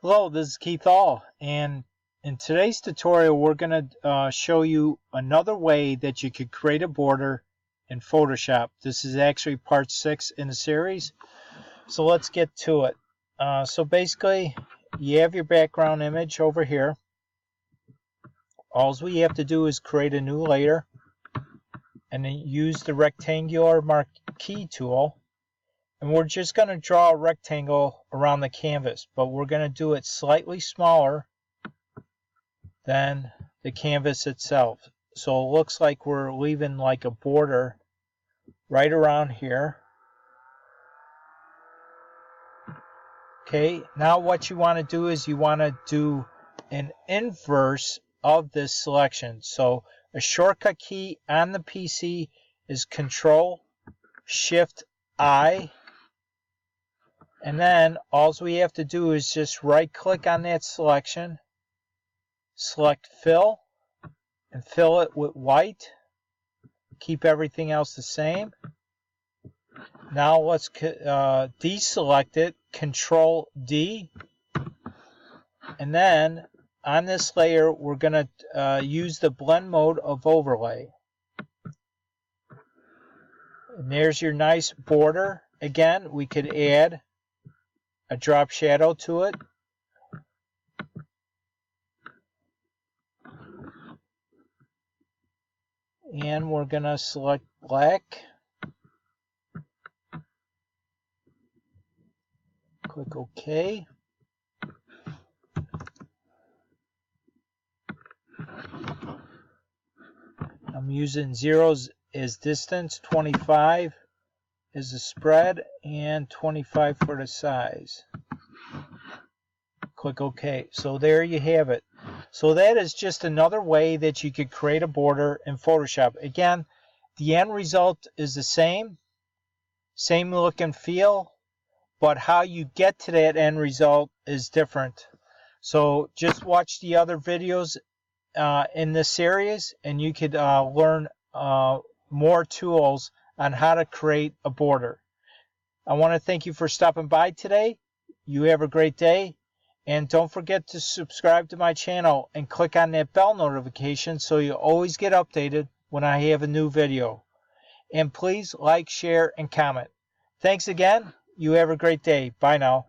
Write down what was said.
Hello, this is Keith All, and in today's tutorial we're going to show you another way that you could create a border in Photoshop. This is actually part 6 in the series, so let's get to it. So basically, you have your background image over here. All we have to do is create a new layer and then use the rectangular marquee tool. And we're just going to draw a rectangle around the canvas, but we're going to do it slightly smaller than the canvas itself. So it looks like we're leaving like a border right around here. Okay, now what you want to do is you want to do an inverse of this selection. So a shortcut key on the PC is Control-Shift-I. And then all we have to do is just right click on that selection, select fill, and fill it with white. Keep everything else the same. Now let's deselect it, Control D. And then on this layer we're going to use the blend mode of overlay. And there's your nice border. Again, we could add a drop shadow to it. And we're going to select black. Click OK. I'm using 0 as distance, 25 is the spread, and 25 for the size. Click OK. So there you have it. So that is just another way that you could create a border in Photoshop. Again, the end result is the same look and feel, but how you get to that end result is different. So just watch the other videos in this series and you could learn more tools on how to create a border. I want to thank you for stopping by today. You have a great day. And don't forget to subscribe to my channel and click on that bell notification so you always get updated when I have a new video. And please like, share, and comment. Thanks again. You have a great day. Bye now.